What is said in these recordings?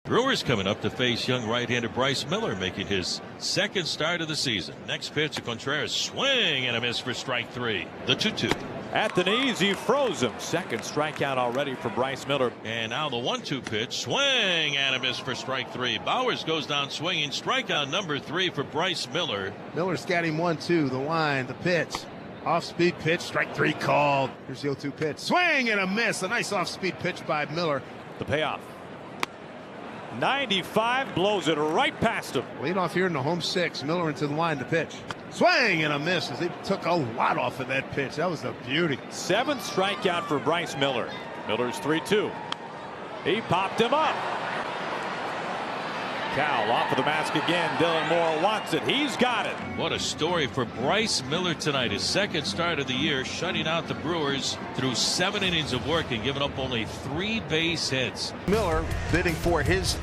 Brewers coming up to face young right-handed Bryce Miller, making his second start of the season. Next pitch to Contreras, swing and a miss for strike three. The 2-2. At the knees, he froze him. Second strikeout already for Bryce Miller. And now the 1-2 pitch, swing and a miss for strike three. Bowers goes down swinging. Strikeout number 3 for Bryce Miller. Miller's got him 1-2. The line, the pitch. Off-speed pitch, strike 3 called. Here's the 0-2 pitch. Swing and a miss. A nice off-speed pitch by Miller. The payoff. 95, blows it right past him. Lead off here in the home 6. Miller into the line to pitch. Swing and a miss as they took a lot off of that pitch. That was a beauty. 7th strikeout for Bryce Miller. Miller's 3-2. He popped him up. Cal off of the mask again. Dylan Moore wants it. He's got it. What a story for Bryce Miller tonight. His second start of the year, shutting out the Brewers through 7 innings of work and giving up only 3 base hits. Miller bidding for his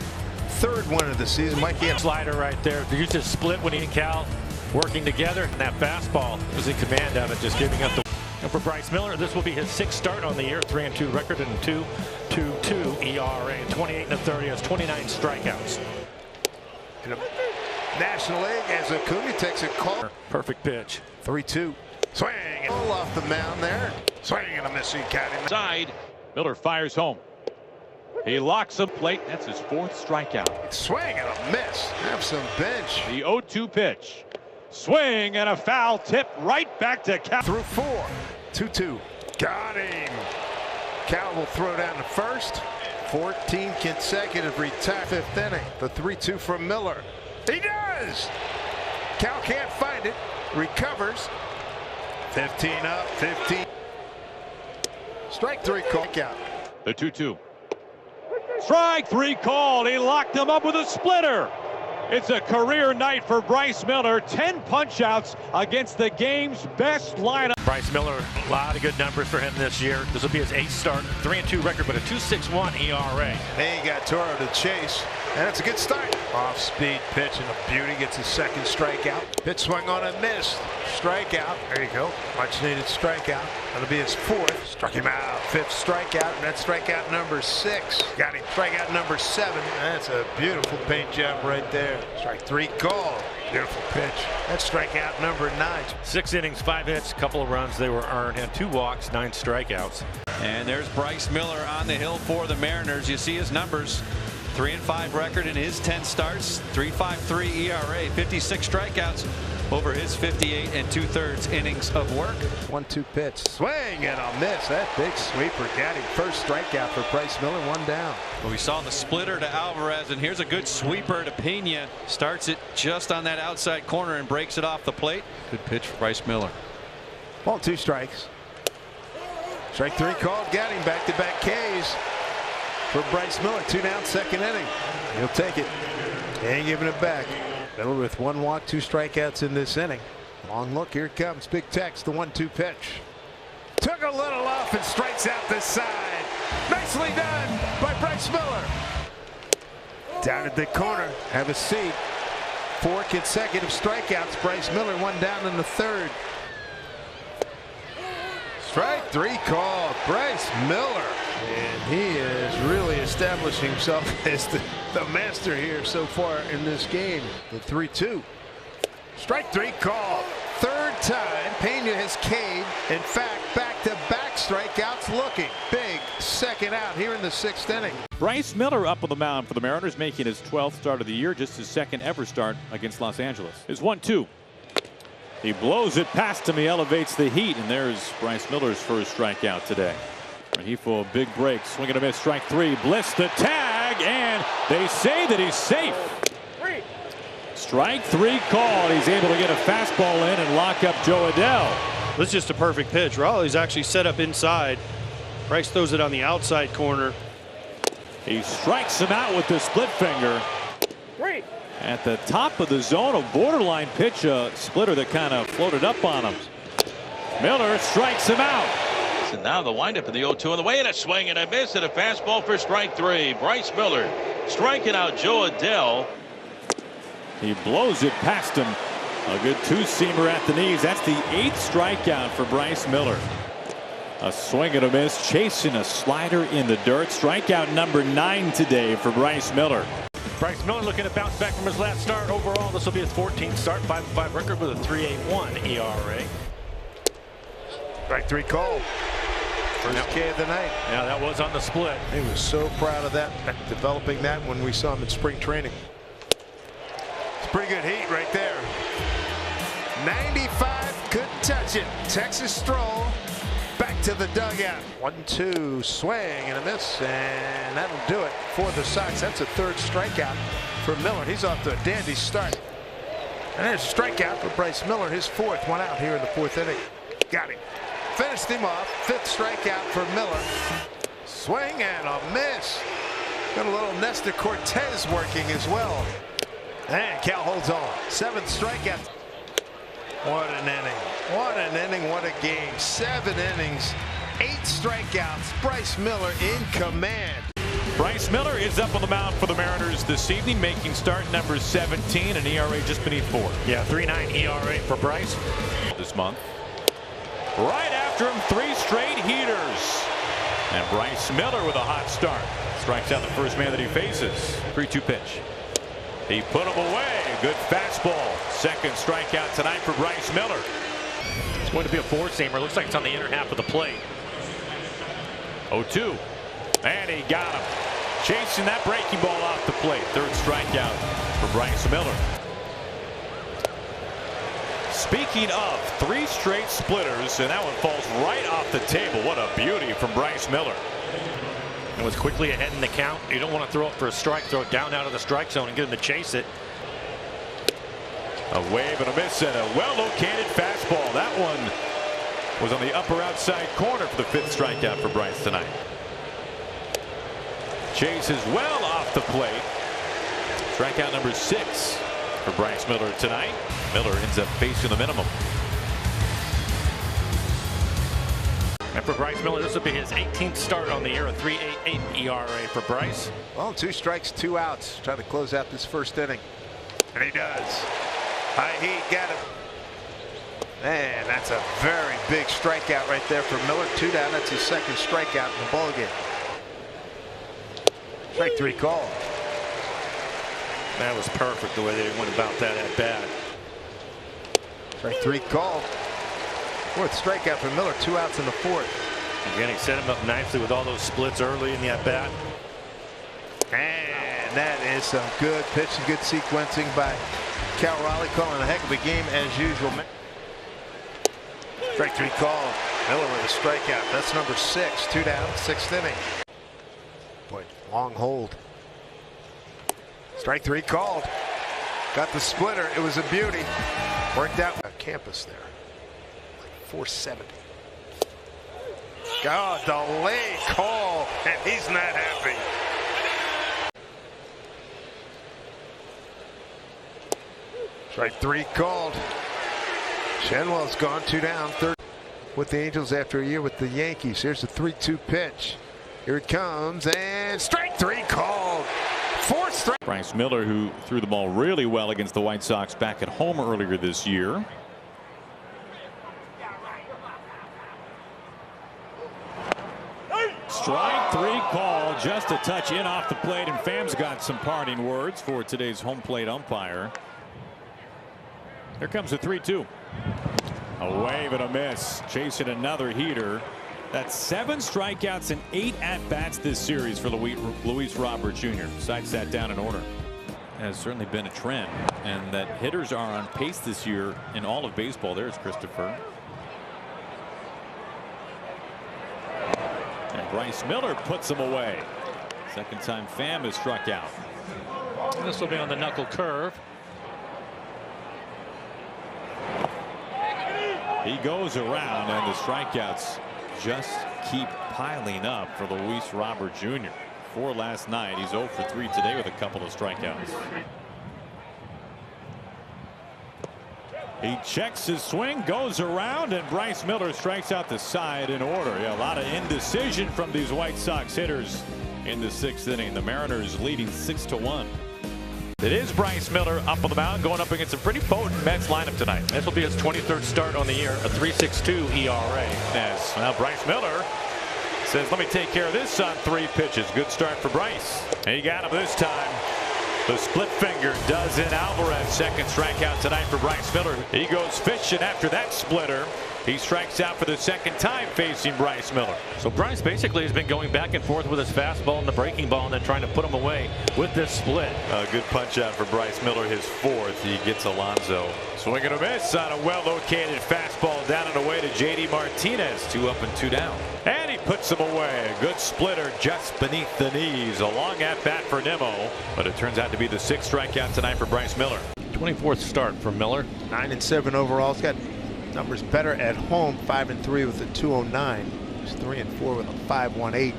3rd win of the season. Mikey slider right there. Did you just split when he and Cal working together? And that fastball was in command of it, just giving up the. And for Bryce Miller, this will be his 6th start on the year, 3-2 record and 2.22 ERA, 28 1/3. He has 29 strikeouts. in the National League as Acuna takes a call. Perfect pitch. 3-2. Swing. All off the mound there. Swing and a miss. He got him. Side. Miller fires home. He locks the plate. That's his 4th strikeout. Swing and a miss. Have some bench. The 0-2 pitch. Swing and a foul tip right back to Cal. Through 4. 2-2. Got him. Cal will throw down the first. 14 consecutive retire. 5th inning. The 3-2 from Miller. He does. Cal can't find it. Recovers. 15 up. 15. Strike 3 call. Out. The 2-2. Strike 3 called. He locked him up with a splitter. It's a career night for Bryce Miller. 10 punch-outs against the game's best lineup. Bryce Miller, a lot of good numbers for him this year. This will be his 8th start, 3-2 record, but a 2.61 ERA. Hey, got Toro to chase, and it's a good start. Off-speed pitch and a beauty, gets his 2nd strikeout. Pitch swung on and missed. Strikeout. There you go. Much needed strikeout. That'll be his 4th. Struck him out. 5th strikeout, and that's strikeout number 6. Got him. Strikeout number 7. That's a beautiful paint job right there. Strike 3 called. Beautiful pitch. That's strikeout number 9. 6 innings, 5 hits, couple of runs they were earned, and 2 walks, 9 strikeouts. And there's Bryce Miller on the hill for the Mariners. You see his numbers. 3-5 record in his 10 starts. 3.53 ERA. 56 strikeouts over his 58 2/3 innings of work. 1-2 pitch. Swing and a miss. That big sweeper got him. 1st strikeout for Bryce Miller. 1 down. We saw the splitter to Alvarez, and here's a good sweeper to Pena. Starts it just on that outside corner and breaks it off the plate. Good pitch for Bryce Miller. Ball 2 strikes. Strike 3 called. Got him. Back-to-back Ks for Bryce Miller. 2 down, 2nd inning. He'll take it. Ain't giving it back. Miller with 1 walk, 2 strikeouts in this inning. Long look. Here it comes. Big Tex. The 1-2 pitch. Took a little off and strikes out this side. Nicely done by Bryce Miller. Down at the corner. Have a seat. 4 consecutive strikeouts. Bryce Miller 1 down in the 3rd. Strike 3 called. Bryce Miller. And he is really establishing himself as the master here so far in this game. The 3-2. Strike 3 called. 3rd time Pena has K'd. In fact, back-to-back strikeouts looking. Big 2nd out here in the 6th inning. Bryce Miller up on the mound for the Mariners, making his 12th start of the year, just his 2nd ever start against Los Angeles. His 1-2. He blows it past him. He elevates the heat, and there's Bryce Miller's 1st strikeout today. He for a big break. Swing and a miss. Strike 3. Bliss the tag, and they say that he's safe. Strike 3 called. He's able to get a fastball in and lock up Joe Adell. This is just a perfect pitch. Raleigh's actually set up inside. Bryce throws it on the outside corner. He strikes him out with the split finger. At the top of the zone, a borderline pitch, a splitter that kind of floated up on him. Miller strikes him out. And now the windup in the 0-2 on the way, and a swing and a miss and a fastball for strike 3. Bryce Miller striking out Joe Adell. He blows it past him. A good 2-seamer at the knees. That's the 8th strikeout for Bryce Miller. A swing and a miss, chasing a slider in the dirt. Strikeout number 9 today for Bryce Miller. Bryce Miller looking to bounce back from his last start. Overall, this will be his 14th start, 5-5 record with a 3.81 ERA. Strike 3 call. First K of the night. Yeah, that was on the split. He was so proud of that, developing that when we saw him in spring training. It's pretty good heat right there. 95, couldn't touch it. Texas Stroll back to the dugout. 1-2, swing and a miss, and that'll do it for the Sox. That's a 3rd strikeout for Miller. He's off to a dandy start. And there's a strikeout for Bryce Miller, his 4th one out here in the 4th inning. Got him. Finished him off. 5th strikeout for Miller. Swing and a miss. Got a little Nestor Cortez working as well. And Cal holds on. 7th strikeout. What an inning. What an inning. What a game. 7 innings. 8 strikeouts. Bryce Miller in command. Bryce Miller is up on the mound for the Mariners this evening, making start number 17, an ERA just beneath 4. Yeah, 3.9 ERA for Bryce this month. Right after him, 3 straight heaters. And Bryce Miller with a hot start. Strikes out the first man that he faces. 3-2 pitch. He put him away. Good fastball. 2nd strikeout tonight for Bryce Miller. It's going to be a 4-seamer. Looks like it's on the inner half of the plate. 0-2. And he got him. Chasing that breaking ball off the plate. 3rd strikeout for Bryce Miller. Speaking of 3 straight splitters, and that one falls right off the table. What a beauty from Bryce Miller. It was quickly ahead in the count. You don't want to throw it for a strike. Throw it down out of the strike zone and get him to chase it. A wave and a miss and a well-located fastball. That one was on the upper outside corner for the 5th strikeout for Bryce tonight. Chases well off the plate. Strikeout number 6 for Bryce Miller tonight. Miller ends up facing the minimum. And for Bryce Miller, this will be his 18th start on the year, a 3.88 ERA for Bryce. Well, 2 strikes, 2 outs. Trying to close out this 1st inning. And he does. High heat, got him. And that's a very big strikeout right there for Miller. 2 down. That's his 2nd strikeout in the ballgame. Strike 3 call. That was perfect the way they went about that at bat. Strike 3 call. 4th strikeout for Miller. 2 outs in the 4th. Again, he set him up nicely with all those splits early in the at bat. And that is some good pitching, good sequencing by Cal Raleigh, calling a heck of a game as usual. Strike 3 call. Miller with a strikeout. That's number 6. 2 down, 6th inning. Boy, long hold. Strike 3 called. Got the splitter. It was a beauty. Worked out campus there. Like 470. God, delayed call, and he's not happy. Strike 3 called. Shenwell's gone. 2 down. 3rd with the Angels after a year with the Yankees. Here's the 3-2 pitch. Here it comes, and strike 3 called. 4th strike. Bryce Miller, who threw the ball really well against the White Sox back at home earlier this year. Strike 3 call, just a touch in off the plate, and Fam's got some parting words for today's home plate umpire. Here comes the 3-2. A wave and a miss, chasing another heater. That's 7 strikeouts and 8 at-bats this series for Luis Robert Jr. Sides that down in order. Has certainly been a trend, and that hitters are on pace this year in all of baseball. There's Christopher. And Bryce Miller puts him away. 2nd time Pham is struck out. This will be on the knuckle curve. He goes around, and the strikeouts just keep piling up for Luis Robert Jr. 4 last night. He's 0 for 3 today with a couple of strikeouts. He checks his swing, goes around, and Bryce Miller strikes out the side in order. Yeah, a lot of indecision from these White Sox hitters in the 6th inning. The Mariners leading 6-1. It is Bryce Miller up on the mound going up against a pretty potent Mets lineup tonight. This will be his 23rd start on the year, a 3.62 ERA. Yes. Now Bryce Miller says, let me take care of this on 3 pitches. Good start for Bryce. He got him this time. The split finger does in Alvarez. Second strikeout tonight for Bryce Miller. He goes fishing after that splitter. He strikes out for the second time facing Bryce Miller. So Bryce basically has been going back and forth with his fastball and the breaking ball and then trying to put him away with this split. A good punch out for Bryce Miller, his 4th. He gets Alonso. Swing and a miss on a well-located fastball down and away to JD Martinez. 2 up and 2 down. And he puts him away. A good splitter just beneath the knees. A long at-bat for Nimmo. But it turns out to be the 6th strikeout tonight for Bryce Miller. 24th start for Miller. 9-7 overall. He's got numbers better at home. 5-3 with a 209. He's 3-4 with a 5.18.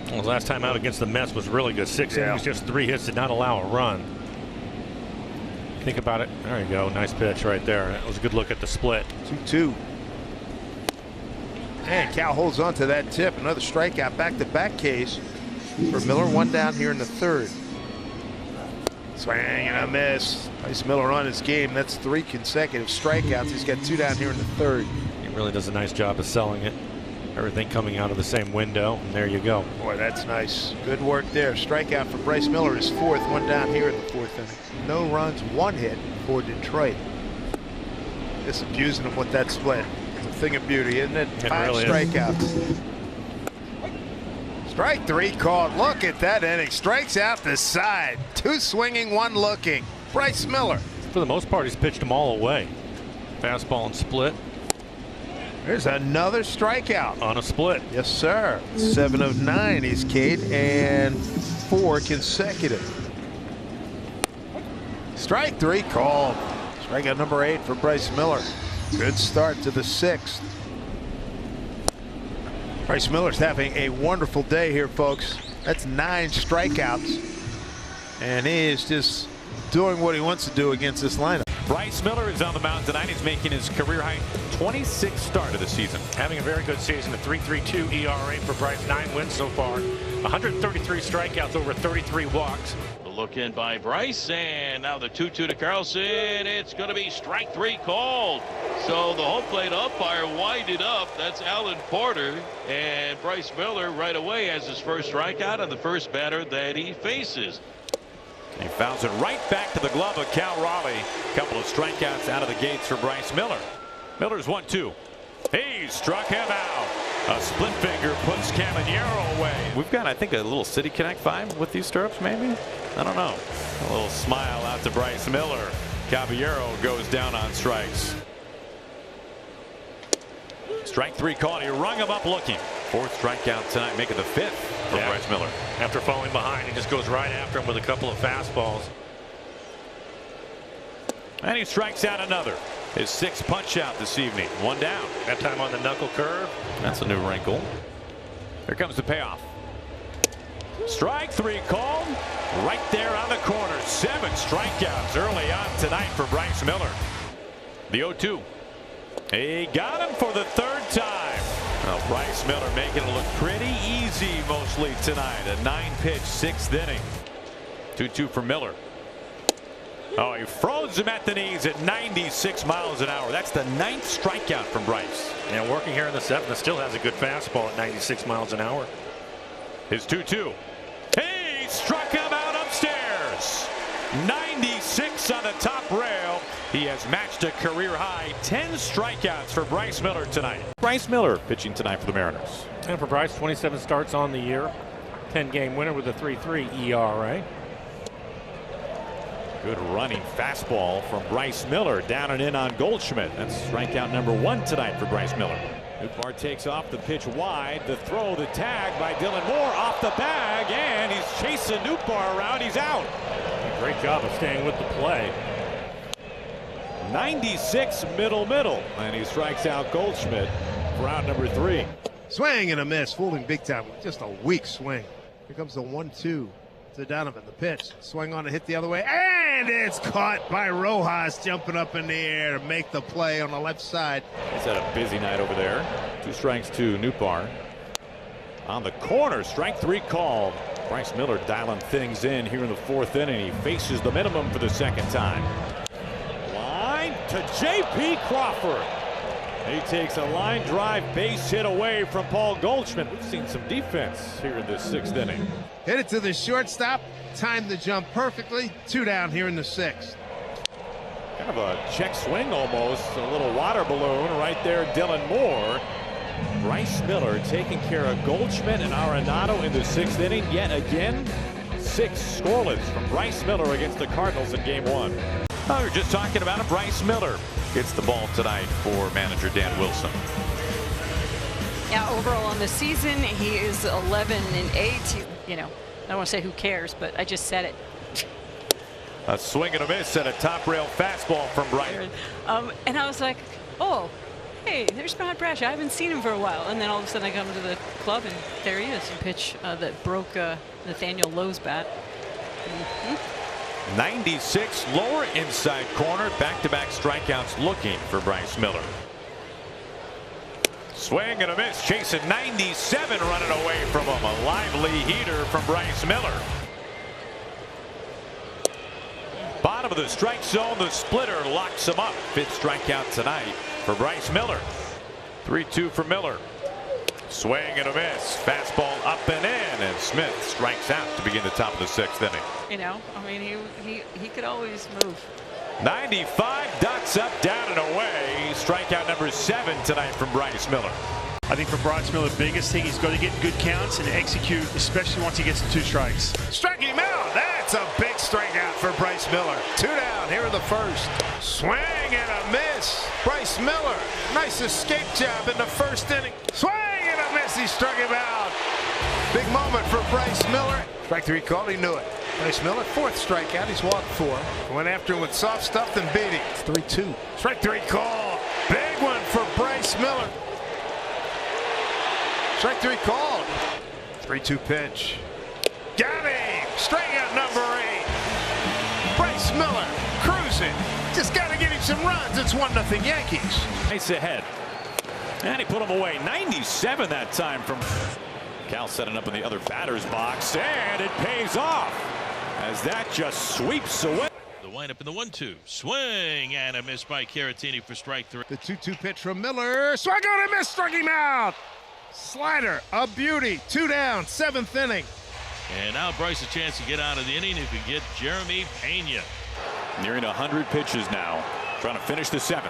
Well, his last time out against the Mets was really good. 6 innings, just 3 hits, did not allow a run. Think about it. There you go. Nice pitch right there. That was a good look at the split. 2-2. And Cal holds on to that tip. Another strikeout, back-to-back case for Miller. 1 down here in the 3rd. Swing and a miss. Bryce Miller on his game. That's 3 consecutive strikeouts. He's got 2 down here in the 3rd. He really does a nice job of selling it. Everything coming out of the same window. And there you go. Boy, that's nice. Good work there. Strikeout for Bryce Miller, his 4th. 1 down here in the 4th inning. No runs, 1 hit for Detroit. Just abusing him with that split. It's a thing of beauty, isn't it? 5 really strikeouts. Strike 3 called. Look at that inning. Strikes out the side. 2 swinging, 1 looking. Bryce Miller. For the most part, he's pitched them all away. Fastball and split. There's another strikeout. On a split. Yes, sir. 7 of 9 he's K'd, and 4 consecutive. Strike 3 called. Strikeout number 8 for Bryce Miller. Good start to the 6th. Bryce Miller's having a wonderful day here, folks. That's 9 strikeouts. And he is just doing what he wants to do against this lineup. Bryce Miller is on the mound tonight. He's making his career high 26th start of the season. Having a very good season, a 3.32 ERA for Bryce. 9 wins so far. 133 strikeouts, over 33 walks. The look in by Bryce, and now the 2-2 to Carlson. It's going to be strike 3 called. So the home plate umpire winded up. That's Alan Porter, and Bryce Miller right away has his first strikeout and the first batter that he faces. He fouls it right back to the glove of Cal Raleigh. A couple of strikeouts out of the gates for Bryce Miller. Miller's 1-2. He struck him out. A split finger puts Caballero away. We've got, I think, a little City Connect vibe with these stirrups, maybe? I don't know. A little smile out to Bryce Miller. Caballero goes down on strikes. Strike 3 called. He rung him up looking. 4th strikeout tonight, making the 5th for Bryce Miller. After falling behind, he just goes right after him with a couple of fastballs. And he strikes out another. His 6th punch out this evening. 1 down. That time on the knuckle curve. That's a new wrinkle. Here comes the payoff. Strike 3 called. Right there on the corner. 7 strikeouts early on tonight for Bryce Miller. The 0-2. He got him for the 3rd time. Well, Bryce Miller making it look pretty easy mostly tonight. A 9-pitch 6th inning. 2-2 for Miller. Oh, he froze him at the knees at 96 miles an hour. That's the 9th strikeout from Bryce. And working here in the 7th, still has a good fastball at 96 miles an hour. His 2-2. He struck him out upstairs. 96 on the top rail. He has matched a career high 10 strikeouts for Bryce Miller tonight. Bryce Miller pitching tonight for the Mariners. And for Bryce, 27 starts on the year. 10-game winner with a 3.3 ERA. Good running fastball from Bryce Miller down and in on Goldschmidt. That's strikeout number 1 tonight for Bryce Miller. Nootbaar takes off the pitch wide. The throw, the tag by Dylan Moore off the bag, and he's chasing Nootbaar around. He's out. Great job of staying with the play. 96 middle, and he strikes out Goldschmidt for out number 3. Swing and a miss. Fooled him big time. Just a weak swing. Here comes the 1-2 to Donovan. The pitch. Swing on to hit the other way. And it's caught by Rojas, jumping up in the air to make the play on the left side. He's had a busy night over there. 2 strikes to Nootbaar. On the corner, strike 3 called. Bryce Miller dialing things in here in the 4th inning. He faces the minimum for the 2nd time. Line to J.P. Crawford. He takes a line drive base hit away from Paul Goldschmidt. We've seen some defense here in this 6th inning. Hit it to the shortstop. Timed the jump perfectly. 2 down here in the 6th. Kind of a check swing almost. A little water balloon right there. Dylan Moore. Bryce Miller taking care of Goldschmidt and Arenado in the 6th inning. Yet again, 6 scoreless from Bryce Miller against the Cardinals in Game 1. Oh, we're just talking about a Bryce Miller. Gets the ball tonight for manager Dan Wilson. Yeah, overall on the season, he is 11-8. You know, I don't want to say who cares, but I just said it. A swing and a miss and a top rail fastball from Bryce. And I was like, oh, hey, there's Brad Brash. I haven't seen him for a while. And then all of a sudden I come to the club and there he is. A pitch that broke Nathaniel Lowe's bat. 96 lower inside corner. Back-to-back strikeouts looking for Bryce Miller. Swing and a miss. Chasing 97 running away from him. A lively heater from Bryce Miller. Bottom of the strike zone. The splitter locks him up. 5th strikeout tonight for Bryce Miller. 3-2 for Miller. Swing and a miss. Fastball up and in, and Smith strikes out to begin the top of the 6th inning. You know, I mean, he could always move. 95 dots up, down and away. Strikeout number 7 tonight from Bryce Miller. I think for Bryce Miller, biggest thing, he's got to get good counts and execute, especially once he gets to 2 strikes. Striking him out. That's a big strikeout for Bryce Miller. 2 down here in the 1st. Swing and a miss. Bryce Miller. Nice escape job in the 1st inning. Swing and a miss. He struck him out. Big moment for Bryce Miller. Strike 3 called. He knew it. Bryce Miller, 4th strikeout. He's walked 4. Went after him with soft stuff and beat him. 3-2. Strike 3 call. Big one for Bryce Miller. Strike 3 called. 3-2 pitch. Got him. Strikeout number 8. Bryce Miller cruising. Just got to get him some runs. It's 1-0 Yankees. Nice ahead. And he put him away. 97 that time from Cal, setting up in the other batter's box. And it pays off as that just sweeps away. The windup in the 1-2. Swing and a miss by Caratini for strike 3. The 2-2 pitch from Miller. Swung on and miss. Struck him out. Slider, a beauty. 2 down, 7th inning. And now Bryce a chance to get out of the inning if he get Jeremy Pena. Nearing 100 pitches now. Trying to finish the 7th.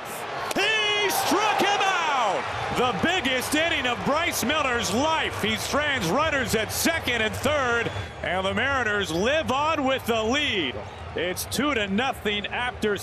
He struck him out! The biggest inning of Bryce Miller's life. He strands runners at 2nd and 3rd. And the Mariners live on with the lead. It's 2-0 after